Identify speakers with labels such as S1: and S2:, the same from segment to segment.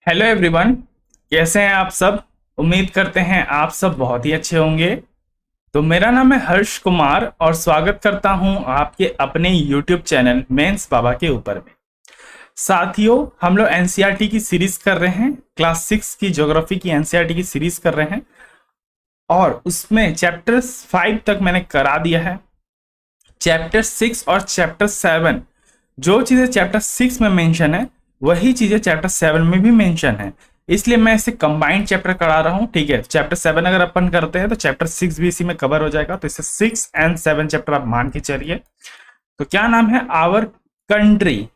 S1: Hello everyone. कैसे हैं आप सब? उम्मीद करते हैं आप सब बहुत ही अच्छे होंगे। तो मेरा नाम है हर्ष कुमार और स्वागत करता हूं आपके अपने यूट्यूब चैनल मेंस बाबा के ऊपर में। साथियों, हम लोग एनसीईआरटी की सीरीज कर रहे हैं। क्लास 6 की ज्योग्राफी की एनसीईआरटी की सीरीज कर रहे हैं और उसमें चैप्टर 5 तक मैंने करा दिया है। चैप्टर 6 और चैप्टर 7, जो चीजें चैप्टर 6 में मेंशन है वही चीजें चैप्टर 7 में भी मेंशन है, इसलिए मैं इसे कंबाइंड चैप्टर करा रहा हूं। ठीक है, चैप्टर 7 अगर अपन करते हैं तो चैप्टर 6 भी इसी में कवर हो जाएगा, तो इसे 6 एंड 7 चैप्टर आप मान के चलिए। तो क्या नाम है? Our country.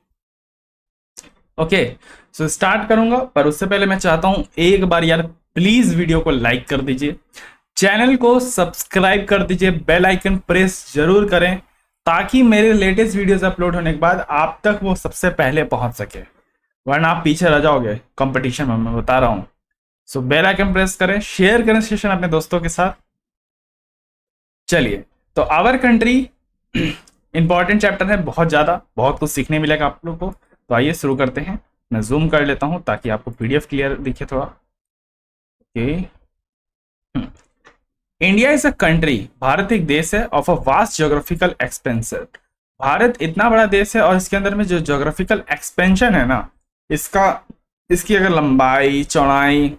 S1: Okay, so start करूंगा, पर उससे पहले मैं चाहता हूं एक बार यार प्लीज वीडियो को लाइक कर दीजिए, चैनल को सब्सक्राइब कर दीजिए, बेल आइकन प्रेस जरूर करें ताकि मेरे लेटेस्ट वीडियोस अपलोड होने के बाद आप तक वो सबसे पहले पहुंच सके, वरना आप पीछे रह जाओगे कंपटीशन में, मैं बता रहा हूं। सो बेल आइकन प्रेस करें, शेयर करें सेशन अपने दोस्तों के साथ। चलिए, तो आवर कंट्री इंपॉर्टेंट चैप्टर है, बहुत ज्यादा, बहुत कुछ सीखने मिलेगा आप लोगों को। तो आइए शुरू करते हैं। मैं जूम कर लेता हूं ताकि आपको पीडीएफ क्लियर दिखे थोड़ा। Okay, India is a country. Bharat एक देश है of a vast geographical expansion. Bharat इतना बड़ा देश है और इसके अंदर में जो ज्योग्राफिकल एक्सपेंशन है ना, इसका इसकी अगर लंबाई चौड़ाई,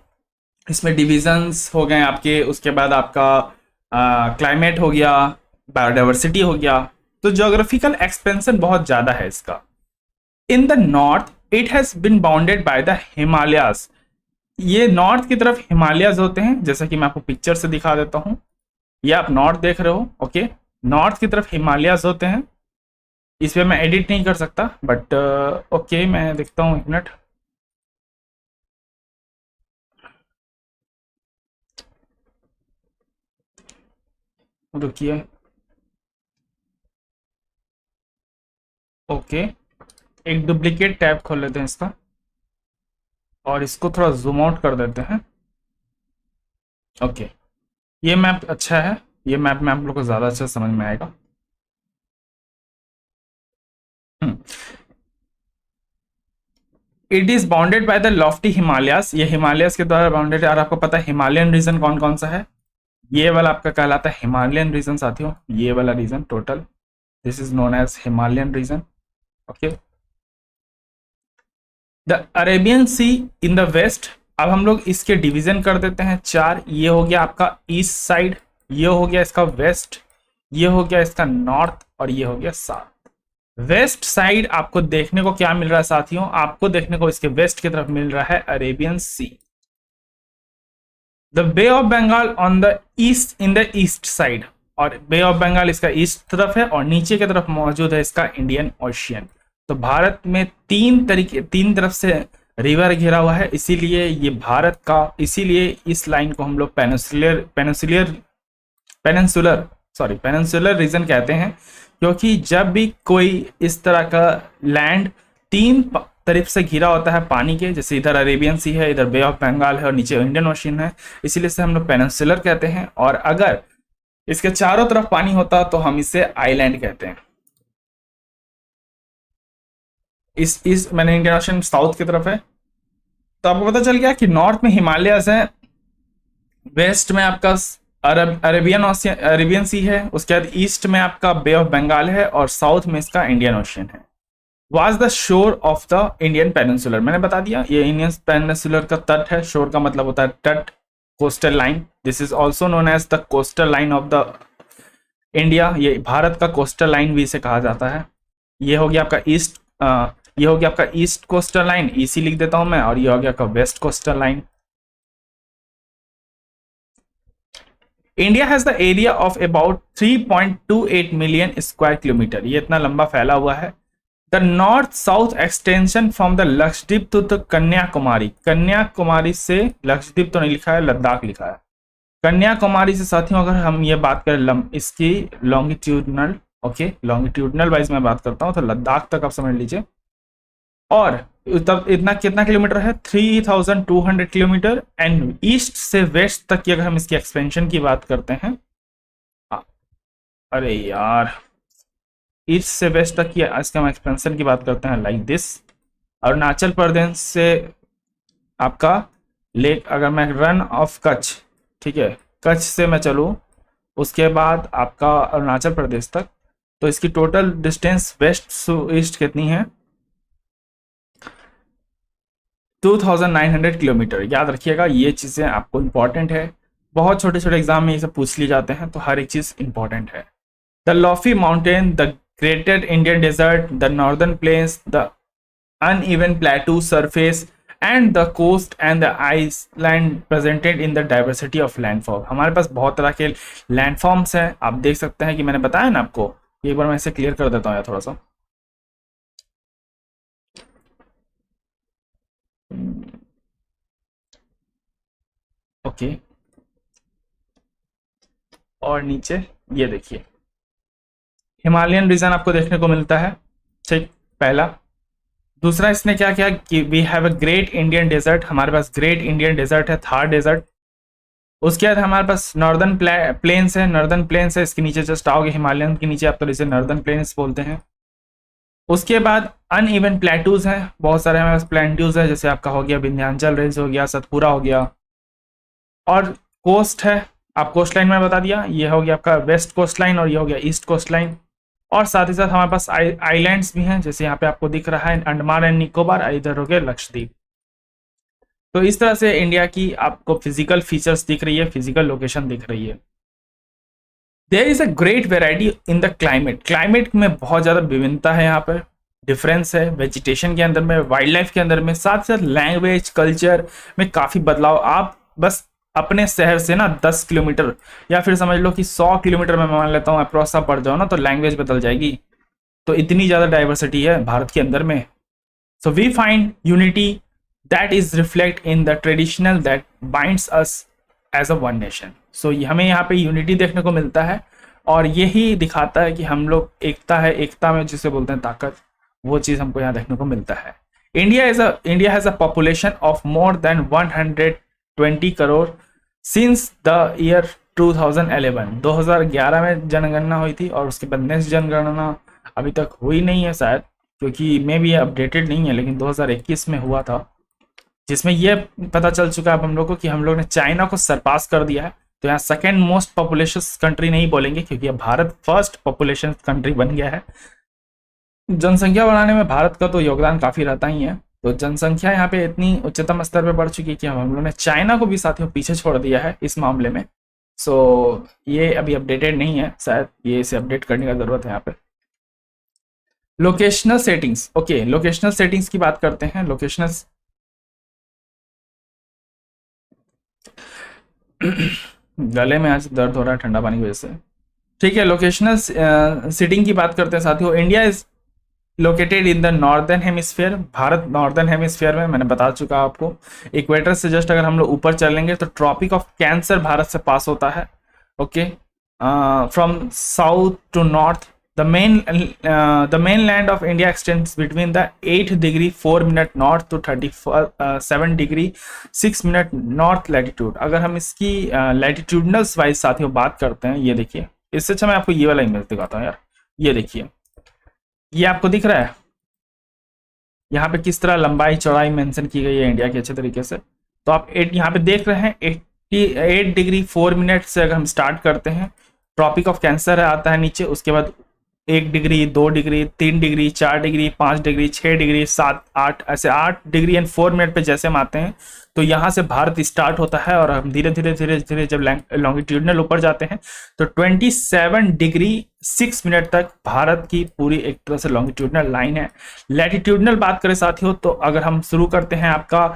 S1: इसमें डिविजन्स हो गए आपके, उसके बाद आपका क्लाइमेट हो गया, बायोडाइवर्सिटी हो गया, तो ज्योग्राफिकल एक्सपेंशन बहुत ज्यादा है इसका। In the north it has been bounded by the Himalayas. ये नॉर्थ की तरफ हिमालयस होते हैं, जैसा कि मैं आपको पिक्चर से दिखा देता हूं। ये आप नॉर्थ देख रहे हो। ओके, नॉर्थ की तरफ हिमालयस होते हैं। इस पे मैं एडिट नहीं कर सकता, बट ओके मैं देखता हूँ, एक मिनट। रुकिए। ओके, एक डुप्लीकेट टैब खोल लेते हैं इसका और इसको थोड़ा जूम आउट कर देते हैं। ओके, ये मैप अच्छा है, ये मैप में आप लोग को ज़्यादा अच्छा समझ में आएगा। It is bounded by the Lofty Himalayas. ये हिमालयस के द्वारा बाउंडेड है। और आपको पता है हिमालयन रीजन कौन कौन सा है? ये वाला आपका कहलाता है हिमालयन रीजन साथियों, ये वाला region total, this is known as Himalayan region. Okay, the Arabian sea in the west. अब हम लोग इसके डिवीजन कर देते हैं चार। ये हो गया आपका ईस्ट साइड, ये हो गया इसका वेस्ट, ये हो गया इसका नॉर्थ और ये हो गया साउथ। वेस्ट साइड आपको देखने को क्या मिल रहा है साथियों? आपको देखने को इसके वेस्ट की तरफ मिल रहा है Arabian sea. The bay of Bengal on the east, in the east side, और बे ऑफ बंगाल इसका ईस्ट तरफ है और नीचे की तरफ मौजूद है इसका इंडियन ओशियन। तो भारत में तीन तरफ से रिवर घिरा हुआ है, इसीलिए ये भारत का, इसीलिए इस लाइन को हम लोग पेनिनसुलर पेनिनसुलर रीजन कहते हैं। क्योंकि जब भी कोई इस तरह का लैंड तीन तरफ से घिरा होता है पानी के, जैसे इधर अरेबियन सी है, इधर बे ऑफ बंगाल है और नीचे इंडियन ओशियन है, इसीलिए से हम लोग पेनिनसुलर कहते हैं। और अगर इसके चारों तरफ पानी होता तो हम इसे आइलैंड कहते हैं। इस मैंने इंडियन ओशन साउथ की तरफ है। तो आपको पता चल गया कि नॉर्थ में हिमालयस है, वेस्ट में आपका अरेबियन सी है, उसके बाद ईस्ट में आपका बे ऑफ बंगाल है और साउथ में इसका इंडियन ओशन है। Was the shore of the Indian peninsular, मैंने बता दिया ये इंडियन पेनिनसुलर का तट है। शोर का मतलब होता है तट, coastal line. This is also known as the coastal line of the India. ये भारत का कोस्टल लाइन भी इसे कहा जाता है। ये हो गया आपका ईस्ट, ये हो गया आपका ईस्ट कोस्टल लाइन, ईसी लिख देता हूं मैं, और ये हो गया आपका west coastal line. India has the area of about 3.28 million square kilometre. ये इतना लंबा फैला हुआ है। The north south extension from the Lakshadweep to the Kanyakumari. Kanyakumari से लक्षद्वीप तो नहीं लिखा है, लद्दाख लिखा है। कन्याकुमारी से साथियों अगर हम ये बात करें इसकी लॉन्गिट्यूडनल, ओके लॉन्गिट्यूडनल वाइज मैं बात करता हूं तो लद्दाख तक आप समझ लीजिए। और तब इतना कितना किलोमीटर है? 3200 किलोमीटर। एंड ईस्ट से वेस्ट तक की अगर हम इसकी एक्सपेंशन की बात करते हैं, अरे यार, ईस्ट से वेस्ट तक की इसका हम एक्सपेंशन की बात करते हैं लाइक दिस। अरुणाचल प्रदेश से आपका लेक, अगर मैं रन ऑफ कच्छ, ठीक है, कच्छ से मैं चलूँ उसके बाद आपका अरुणाचल प्रदेश तक, तो इसकी total distance west to east कितनी है? 2900 किलोमीटर। याद रखिएगा, ये चीज़ें आपको इंपॉर्टेंट है, बहुत छोटे छोटे एग्जाम में ये सब पूछ लिए जाते हैं, तो हर एक चीज़ इंपॉर्टेंट है। The lofty mountain, the greater Indian desert, the northern plains, the uneven plateau surface and the coast and the island presented in the diversity of landform। हमारे पास बहुत तरह के लैंडफॉर्म्स हैं, आप देख सकते हैं कि मैंने बताया ना आपको, एक बार मैं इसे क्लियर कर देता हूँ यार थोड़ा सा। ओके, और नीचे ये देखिए हिमालयन रीजन आपको देखने को मिलता है, ठीक, पहला। दूसरा इसने क्या किया कि we have a great Indian desert, हमारे पास ग्रेट इंडियन डेजर्ट है, थार डेजर्ट। उसके बाद हमारे पास नॉर्दर्न प्लेन्स है, नॉर्दर्न प्लेन्स है, इसके नीचे जस्ट आओगे हिमालयन के नीचे आप, तो इसे नॉर्दर्न प्लेन्स बोलते हैं। उसके बाद अनइवन प्लेटूज हैं, बहुत सारे हमारे पास प्लेटूज है, जैसे आपका हो गया विंध्याचल रेंज हो गया, सतपुरा हो गया। और कोस्ट है, आप कोस्ट लाइन में बता दिया, ये हो गया आपका वेस्ट कोस्ट लाइन और ये हो गया ईस्ट कोस्ट लाइन। और साथ ही साथ हमारे पास आइलैंड्स भी हैं, जैसे यहाँ पे आपको दिख रहा है अंडमान एंड निकोबार, इधर हो गया लक्षद्वीप। तो इस तरह से इंडिया की आपको फिजिकल फीचर्स दिख रही है, फिजिकल लोकेशन दिख रही है। There is a great variety in the climate, climate में बहुत ज़्यादा विभिन्नता है, यहाँ पर डिफरेंस है वेजिटेशन के अंदर में, वाइल्ड लाइफ के अंदर में, साथ साथ लैंग्वेज कल्चर में काफ़ी बदलाव। आप बस अपने शहर से ना 10 किलोमीटर या फिर समझ लो कि 100 किलोमीटर में मान लेता हूँ अप्रोक्स आप पड़ जाओ ना, तो लैंग्वेज बदल जाएगी। तो इतनी ज़्यादा डाइवर्सिटी है भारत के अंदर में। So we find unity that is reflect in the traditional that binds us as a one nation. So हमें यहाँ पे यूनिटी देखने को मिलता है, और यही दिखाता है कि हम लोग एकता है, एकता में जिसे बोलते हैं ताकत, वो चीज़ हमको यहाँ देखने को मिलता है। India has a population of more than 120 crore since the year 2011। 2011 में जनगणना हुई थी, और उसके बाद नेक्स्ट जनगणना अभी तक हुई नहीं है शायद, क्योंकि मे भी अपडेटेड नहीं है, लेकिन 2021 में हुआ था, जिसमें यह पता चल चुका है अब हम लोग को कि हम लोग ने चाइना को सरपास कर दिया है। तो यहाँ सेकेंड मोस्ट पॉपुलेशन कंट्री नहीं बोलेंगे, क्योंकि अब भारत फर्स्ट पॉपुलेशन कंट्री बन गया है। जनसंख्या बढ़ाने में भारत का तो योगदान काफ़ी रहता ही है। तो जनसंख्या यहाँ पे इतनी उच्चतम स्तर पे बढ़ चुकी है कि हम लोगों ने चाइना को भी साथियों पीछे छोड़ दिया है इस मामले में। सो ये अभी अपडेटेड नहीं है, शायद ये इसे अपडेट करने का ज़रूरत है यहाँ पे। Locational settings, okay, locational settings की बात करते हैं। लोकेशनल गले में आज दर्द हो रहा है ठंडा पानी की वजह से, ठीक है। लोकेशनल सिटिंग की बात करते हैं साथियों। India is located in the northern hemisphere, Bharat northern hemisphere में, मैंने बता चुका आपको। इक्वेटर से जस्ट अगर हम लोग ऊपर चलेंगे तो ट्रॉपिक ऑफ कैंसर भारत से पास होता है, okay. From south to north the mainland of India extends between the 8 degree 4 minute north to 37 degree 6 minute north latitude. अगर हम इसकी लैटिट्यूडनल्स वाइज साथियों बात करते हैं, ये देखिए, इससे अच्छा मैं आपको ये वाला इमेज दिखाता हूँ यार, ये देखिए, ये आपको दिख रहा है यहाँ पे किस तरह लंबाई चौड़ाई मेंशन की गई है इंडिया की अच्छे तरीके से। तो आप यहाँ पे देख रहे हैं 88 डिग्री 4 मिनट से अगर हम स्टार्ट करते हैं, ट्रॉपिक ऑफ कैंसर आता है नीचे, उसके बाद 1 degree 2 degree 3 degree 4 degree 5 degree 6 degree 7 8 ऐसे 8 डिग्री एंड 4 मिनट पे जैसे हम आते हैं, तो यहाँ से भारत स्टार्ट होता है, और हम धीरे धीरे धीरे धीरे जब लॉन्गिट्यूडनल ऊपर जाते हैं तो 27 डिग्री 6 मिनट तक भारत की पूरी एक तरह से लॉन्गिट्यूडनल लाइन है। लैटिट्यूडनल बात करें साथियों, तो अगर हम शुरू करते हैं आपका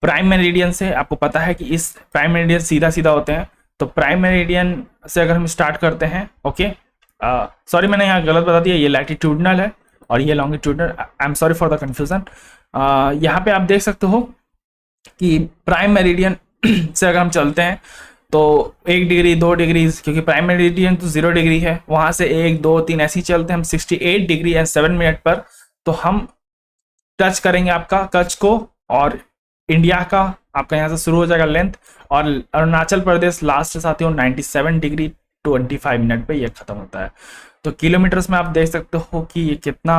S1: प्राइम मेरिडियन से, आपको पता है कि इस प्राइम मेरिडियन सीधा सीधा होते हैं, तो प्राइम मेरिडियन से अगर हम स्टार्ट करते हैं, ओके, सॉरी मैंने यहाँ गलत बता दिया, ये लैटिट्यूडनल है और ये longitudinal, I am sorry for the confusion. यहाँ पे आप देख सकते हो कि प्राइम मेरिडियन से अगर हम चलते हैं तो 1 डिग्री 2 डिग्री, क्योंकि प्राइम मेरिडियन तो 0 डिग्री है, वहाँ से 1 2 3 ऐसे ही चलते हैं हम 68 डिग्री एंड 7 मिनट पर, तो हम टच करेंगे आपका कच्छ को, और इंडिया का आपका यहाँ से शुरू हो जाएगा लेंथ, और अरुणाचल प्रदेश लास्ट साथियों 97 डिग्री 25 मिनट पे ये खत्म होता है। तो किलोमीटर्स में आप देख सकते हो कि ये कितना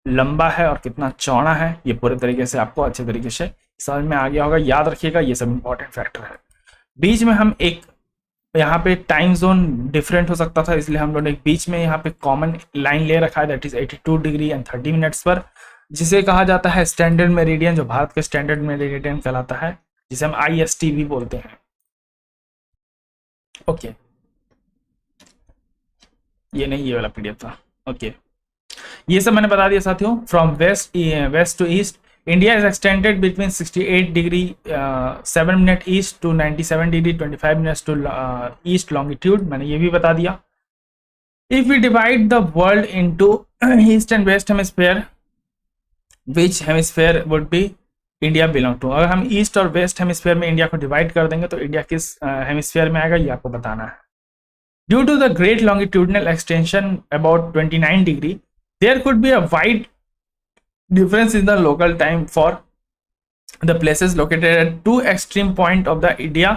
S1: लंबा है और कितना चौड़ा है, ये पूरे तरीके से आपको अच्छे तरीके से समझ में आ गया होगा, याद रखिएगा ये सब इंपॉर्टेंट फैक्टर है। बीच में हम एक यहाँ पे टाइम जोन डिफरेंट हो सकता था, इसलिए हम लोगों ने बीच में यहाँ पे कॉमन लाइन ले रखा है, that is 82 degree and 30 minutes पर, जिसे कहा जाता है स्टैंडर्ड मेरिडियन, जो भारत के स्टैंडर्ड मेरिडियन कहलाता है, जिसे हम IST भी बोलते हैं। ओके, ये नहीं, ये वाला PDF था। ओके, ये सब मैंने बता दिया साथियों। From west to east, India is extended between 68 degree 7 minute east to 97 degree 25 minutes to east longitude, मैंने ये भी बता दिया। If we divide the world into east and west hemisphere, which hemisphere would be India belong to. अगर हम east और west hemisphere में India को डिवाइड कर देंगे तो इंडिया किस हेमिस्फीयर में आएगा, ये आपको बताना है। Due to the great longitudinal extension about 29 degree, there could be a wide difference in the local time for the places located at two extreme point of the India,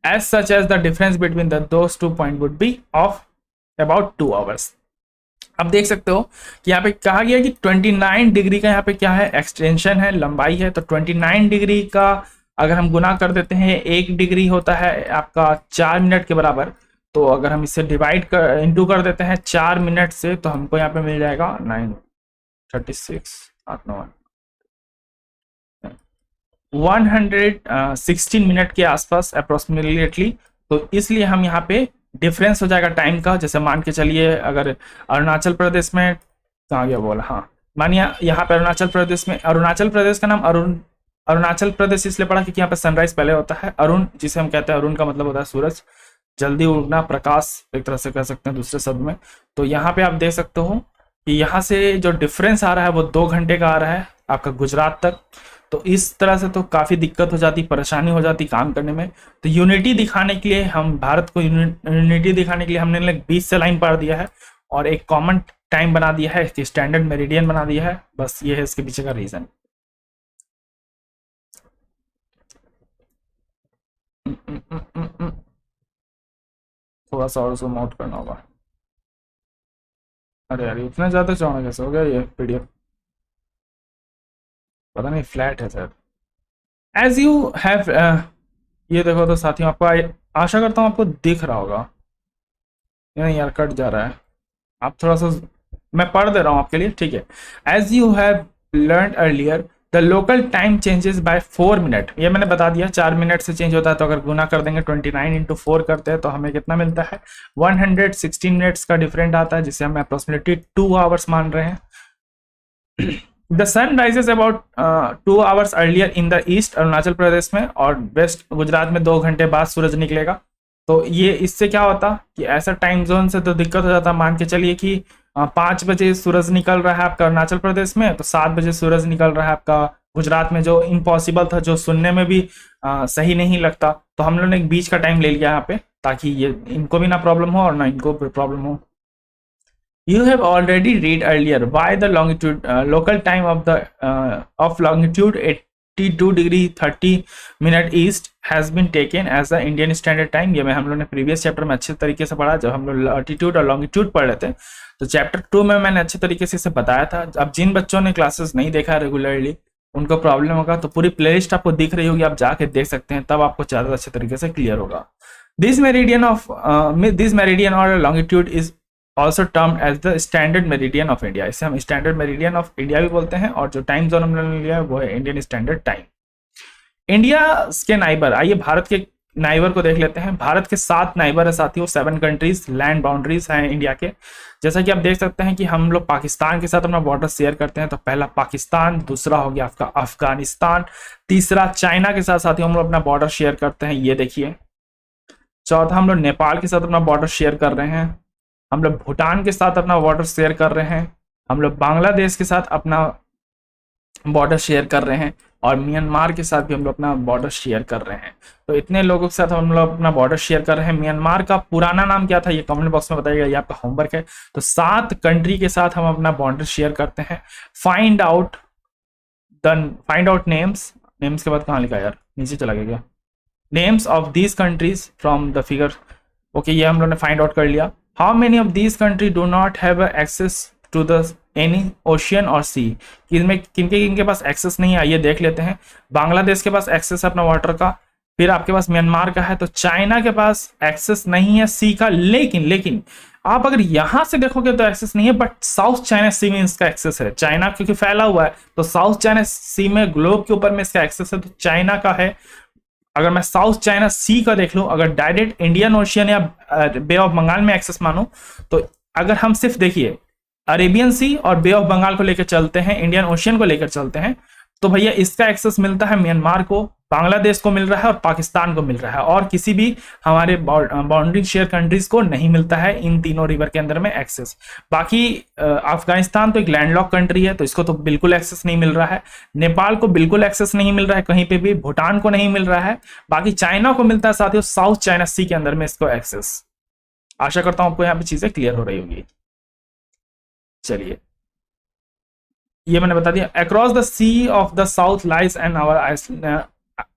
S1: as such as the difference between those 2 point would be of about 2 hours। अब देख सकते हो कि यहाँ पे कहा गया कि 29 डिग्री का यहाँ पे क्या है, एक्सटेंशन है, लंबाई है। तो 29 डिग्री का अगर हम गुना कर देते हैं, 1 डिग्री होता है आपका 4 मिनट के बराबर। तो अगर हम इसे डिवाइड कर इंटू कर देते हैं 4 मिनट से, तो हमको यहाँ पे मिल जाएगा 936 116 मिनट के आसपास अप्रोक्सीमेटली। तो इसलिए हम यहाँ पे डिफरेंस हो जाएगा टाइम का। जैसे मान के चलिए, अगर अरुणाचल प्रदेश में, कहाँ गया बोला, हाँ, मानिए यहाँ पे अरुणाचल प्रदेश में, अरुणाचल प्रदेश का नाम अरुणाचल प्रदेश इसलिए पड़ा क्योंकि यहाँ पे सनराइज पहले होता है। अरुण जिसे हम कहते हैं, अरुण का मतलब होता है सूरज, जल्दी उगना, प्रकाश एक तरह से कह सकते हैं दूसरे शब्द में। तो यहाँ पे आप देख सकते हो कि यहाँ से जो डिफरेंस आ रहा है वो 2 घंटे का आ रहा है आपका गुजरात तक। तो इस तरह से तो काफ़ी दिक्कत हो जाती, परेशानी हो जाती काम करने में। तो यूनिटी दिखाने के लिए, हम भारत को यूनिटी दिखाने के लिए हमने 20 से लाइन पार दिया है और एक कॉमन टाइम बना दिया है, स्टैंडर्ड मेरिडियन बना दिया है। बस ये है इसके पीछे का रीज़न। थोड़ा सा और जूम आउट करना होगा। अरे यार, इतना ज़्यादा चौड़ा कैसे हो गया ये PDF, पता नहीं, फ्लैट है सर। एज यू हैव, ये देखो तो साथियों, आपको आशा करता हूँ आपको दिख रहा होगा। नहीं यार, कट जा रहा है, आप थोड़ा सा, मैं पढ़ दे रहा हूँ आपके लिए, ठीक है। As you have learn earlier, the local time changes by 4 minute. ये मैंने बता दिया, 4 मिनट से चेंज होता है। तो अगर गुना कर देंगे, 29 इंटू 4 करते हैं तो हमें कितना मिलता है, 116 मिनट्स का डिफरेंट आता है, जिसे हम अप्रोक्सीमेटली 2 आवर्स मान रहे हैं। The sun rises about 2 hours earlier in the east, Arunachal Pradesh में, और वेस्ट गुजरात में 2 घंटे बाद सूरज निकलेगा। तो ये इससे क्या होता कि ऐसा टाइम जोन से तो दिक्कत हो जाता। मान के चलिए कि 5 बजे सूरज निकल रहा है आपका अरुणाचल प्रदेश में, तो 7 बजे सूरज निकल रहा है आपका गुजरात में, जो इम्पॉसिबल था, जो सुनने में भी सही नहीं लगता। तो हम लोगों ने एक बीच का टाइम ले लिया यहाँ पे, ताकि ये इनको भी ना प्रॉब्लम हो और ना इनको प्रॉब्लम हो। You have already read earlier why the longitude local time of longitude 82 degree 30 minute east has been taken as the Indian Standard Time। ये मैं हम लोग ने प्रीवियस चैप्टर में अच्छे तरीके से पढ़ा, जब हम लोग लॉटिट्यूड और लॉन्गिट्यूड पढ़ रहे थे। तो चैप्टर 2 में मैंने अच्छे तरीके से इसे बताया था। अब जिन बच्चों ने क्लासेस नहीं देखा रेगुलरली, उनको प्रॉब्लम होगा, तो पूरी प्लेलिस्ट आपको दिख रही होगी, आप जाके देख सकते हैं, तब आपको ज़्यादा अच्छे तरीके से क्लियर होगा। दिस मेरिडियन और longitude is also termed as the standard meridian of India. इसे हम स्टैंडर्ड मेरिडियन ऑफ इंडिया भी बोलते हैं, और जो टाइम जोन हमने लिया है वो है इंडियन स्टैंडर्ड टाइम। इंडिया के नाइबर, आइए भारत के नाइबर को देख लेते हैं। भारत के 7 नाइबर है साथियों, 7 कंट्रीज लैंड बाउंड्रीज हैं इंडिया के। जैसा कि आप देख सकते हैं कि हम लोग पाकिस्तान के साथ अपना बॉर्डर शेयर करते हैं। तो पहला पाकिस्तान, दूसरा हो गया आपका अफगानिस्तान, तीसरा चाइना के साथ साथियों हम लोग अपना बॉर्डर शेयर करते हैं, ये देखिए। चौथा हम लोग नेपाल के साथ अपना बॉर्डर शेयर कर रहे हैं। हम लोग भूटान के साथ अपना बॉर्डर शेयर कर रहे हैं। हम लोग बांग्लादेश के साथ अपना बॉर्डर शेयर कर रहे हैं, और म्यांमार के साथ भी हम लोग अपना बॉर्डर शेयर कर रहे हैं। तो इतने लोगों के साथ हम लोग अपना बॉर्डर शेयर कर रहे हैं। म्यांमार का पुराना नाम क्या था, ये कमेंट बॉक्स में बताइएगा, ये आपका होमवर्क है। तो 7 कंट्री के साथ हम अपना बॉर्डर शेयर करते हैं। फाइंड आउट नेम्स के बाद कहाँ लिखा यार, नीचे चला गया, names of these countries from the figure. Okay, ये हम लोग ने फाइंड आउट कर लिया। How many of these country do not have access to the any ocean और सी, कि इसमें किनके किनके पास एक्सेस नहीं है आइए देख लेते हैं। बांग्लादेश के पास एक्सेस है अपना वाटर का, फिर आपके पास म्यांमार का है, तो चाइना के पास एक्सेस नहीं है सी का। लेकिन आप अगर यहां से देखोगे तो एक्सेस नहीं है, बट साउथ चाइना सी में इसका एक्सेस है। चाइना क्योंकि फैला हुआ है तो साउथ चाइना सी में ग्लोब के ऊपर में इसका एक्सेस है, तो चाइना का है। अगर मैं साउथ चाइना सी का देख लूं, अगर डायरेक्ट इंडियन ओशियन या बे ऑफ बंगाल में एक्सेस मानूं, तो अगर हम सिर्फ देखिए अरेबियन सी और बे ऑफ बंगाल को लेकर चलते हैं, इंडियन ओशियन को लेकर चलते हैं, तो भैया इसका एक्सेस मिलता है म्यांमार को, बांग्लादेश को मिल रहा है और पाकिस्तान को मिल रहा है, और किसी भी हमारे बाउंड्री शेयर कंट्रीज को नहीं मिलता है इन तीनों रिवर के अंदर में एक्सेस। बाकी अफगानिस्तान तो एक लैंडलॉक कंट्री है तो इसको तो बिल्कुल एक्सेस नहीं मिल रहा है, नेपाल को बिल्कुल एक्सेस नहीं मिल रहा है कहीं पे भी, भूटान को नहीं मिल रहा है, बाकी चाइना को मिलता है साथियों साउथ चाइना सी के अंदर में इसको एक्सेस। आशा करता हूं आपको यहाँ पे चीजें क्लियर हो रही होगी। चलिए ये मैंने बता दिया। Across the sea of the south lies and our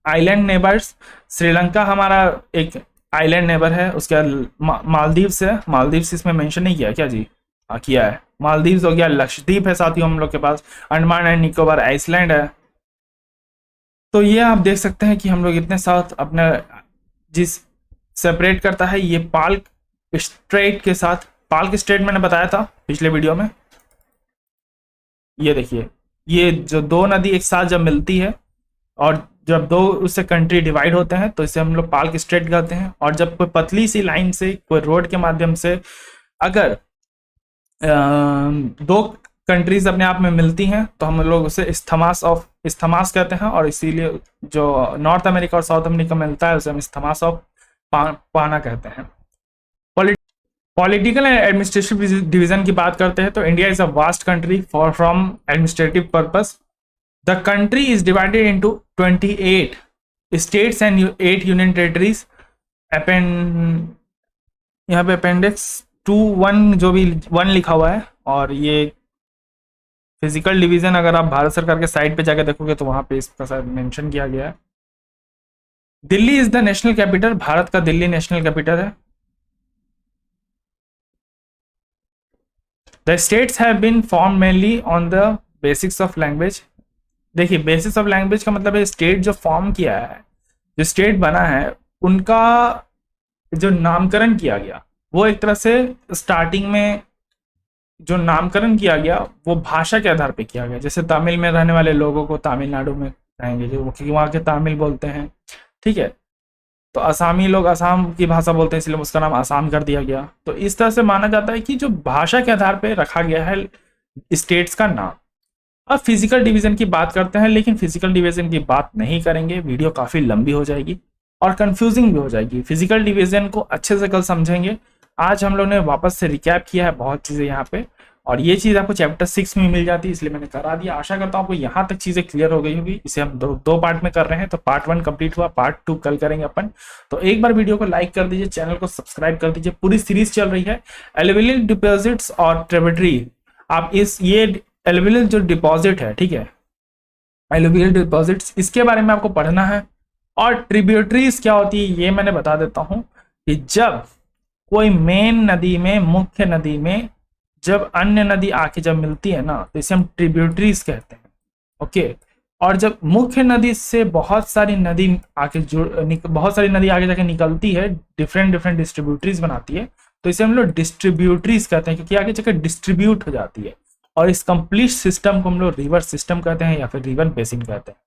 S1: island neighbours, Sri Lanka हमारा एक आइलैंड नेबर है, उसके बाद मालदीव्स है, मालदीव्स इसमें मेंशन नहीं किया क्या जी? हाँ किया है, मालदीव्स हो गया, लक्षद्वीप है साथियों हम लोग के पास, अंडमान एंड निकोबार आइसलैंड है। तो ये आप देख सकते हैं कि हम लोग इतने साथ अपने जिस सेपरेट करता है ये पाल्क स्ट्रेट के साथ, पाल्क स्ट्रेट मैंने बताया था पिछले वीडियो में। ये देखिए ये जो दो नदी एक साथ जब मिलती है और जब दो उससे कंट्री डिवाइड होते हैं तो इसे हम लोग पाल्क स्ट्रेट कहते हैं। और जब कोई पतली सी लाइन से कोई रोड के माध्यम से अगर दो कंट्रीज अपने आप में मिलती हैं तो हम लोग उसे इस्थमास कहते हैं, और इसीलिए जो नॉर्थ अमेरिका और साउथ अमेरिका में मिलता है उसे हम इस्थमास ऑफ पाना कहते हैं। पॉलिटिकल एंड एडमिनिस्ट्रेटिव डिवीजन की बात करते हैं तो India is a vast country for from administrative purpose. The country is divided into 28 states and 8 union territories. यहाँ पे अपेंडिक्स 2(1) जो भी 1 लिखा हुआ है, और ये फिजिकल डिवीजन अगर आप भारत सरकार के साइट पे जाकर देखोगे तो वहां पे इसका शायद मेंशन किया गया है। Delhi is the national capital, Bharat का दिल्ली नेशनल कैपिटल है। The states have been formed mainly on the basics of language। देखिए बेसिस ऑफ लैंग्वेज का मतलब है स्टेट जो फॉर्म किया है, जो स्टेट बना है उनका जो नामकरण किया गया वो एक तरह से स्टार्टिंग में जो नामकरण किया गया वो भाषा के आधार पे किया गया। जैसे तमिल में रहने वाले लोगों को तमिलनाडु में कहेंगे जो क्योंकि वहाँ के तमिल बोलते हैं, ठीक है, तो असमी लोग असम की भाषा बोलते हैं इसलिए उसका नाम आसाम कर दिया गया। तो इस तरह से माना जाता है कि जो भाषा के आधार पे रखा गया है स्टेट्स का नाम। अब फिजिकल डिवीजन की बात करते हैं, लेकिन फिजिकल डिवीजन की बात नहीं करेंगे, वीडियो काफी लंबी हो जाएगी और कंफ्यूजिंग भी हो जाएगी। फिजिकल डिवीजन को अच्छे से कल समझेंगे। आज हम लोग ने वापस से रिकैप किया है बहुत चीजें यहाँ पे, और ये चीज आपको चैप्टर 6 में मिल जाती है इसलिए मैंने करा दिया। आशा करता हूँ आपको यहाँ तक चीजें क्लियर हो गई होगी। इसे हम दो पार्ट में कर रहे हैं, तो पार्ट 1 कंप्लीट हुआ, पार्ट 2 कल करेंगे अपन। तो एक बार वीडियो को लाइक कर दीजिए, चैनल को सब्सक्राइब कर दीजिए। पूरी सीरीज चल रही है एलुवियल डिपॉजिट्स और ट्रिब्यूटरी। आप ये एलुवियल जो डिपॉजिट है, ठीक है, एलुवियल डिपॉजिट्स, इसके बारे में आपको पढ़ना है। और ट्रिब्यूटरीज क्या होती है ये मैंने बता देता हूँ कि जब कोई मेन नदी में, मुख्य नदी में जब अन्य नदी आके जब मिलती है ना तो इसे हम ट्रिब्यूटरीज कहते हैं। ओके, और जब मुख्य नदी से बहुत सारी नदी आके आगे जाके निकलती है, डिफरेंट डिस्ट्रीब्यूटरीज बनाती है, तो इसे हम लोग डिस्ट्रीब्यूटरीज कहते हैं क्योंकि आगे जाकर डिस्ट्रीब्यूट हो जाती है। और इस कंप्लीट सिस्टम को हम लोग रिवर सिस्टम कहते हैं या फिर रिवर बेसिन कहते हैं।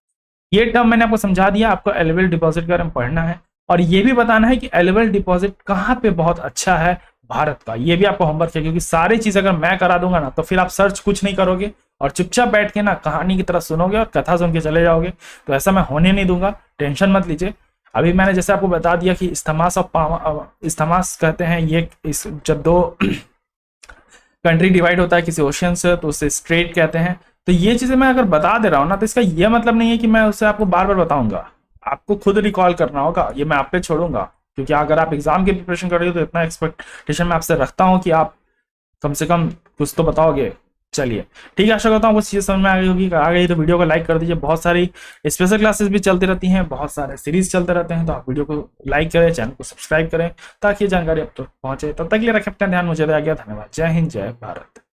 S1: ये टर्म मैंने आपको समझा दिया। आपको एलुवियल डिपॉजिट के बारे में पढ़ना है और ये भी बताना है कि एलुवियल डिपॉजिट कहाँ पे बहुत अच्छा है भारत का। ये भी आपको होमवर्क है, क्योंकि सारी चीज अगर मैं करा दूंगा ना तो फिर आप सर्च कुछ नहीं करोगे और चुपचाप बैठ के ना कहानी की तरह सुनोगे और कथा सुन के चले जाओगे। तो ऐसा मैं होने नहीं दूंगा, टेंशन मत लीजिए। अभी मैंने जैसे आपको बता दिया कि इस्थमास कहते हैं ये जब दो कंट्री डिवाइड होता है किसी ओशियन से तो उसे स्ट्रेट कहते हैं। तो ये चीजें मैं अगर बता दे रहा हूँ ना तो इसका ये मतलब नहीं है कि मैं उसे आपको बार बार बताऊंगा, आपको खुद रिकॉल करना होगा। ये मैं आप पे छोड़ूंगा, क्योंकि अगर आप एग्जाम की प्रिपरेशन कर रहे हो तो इतना एक्सपेक्टेशन मैं आपसे रखता हूँ कि आप कम से कम कुछ तो बताओगे। चलिए ठीक है, आशा करता हूँ कुछ चीज़ समझ में आ गई होगी। आ गई तो वीडियो को लाइक कर दीजिए। बहुत सारी स्पेशल क्लासेस भी चलती रहती हैं, बहुत सारे सीरीज चलते रहते हैं, तो आप वीडियो को लाइक करें, चैनल को सब्सक्राइब करें ताकि ये जानकारी अब तक पहुंचे। तब तक के लिए रखें अपना ध्यान। मुझे आ गया, धन्यवाद। जय हिंद, जय भारत।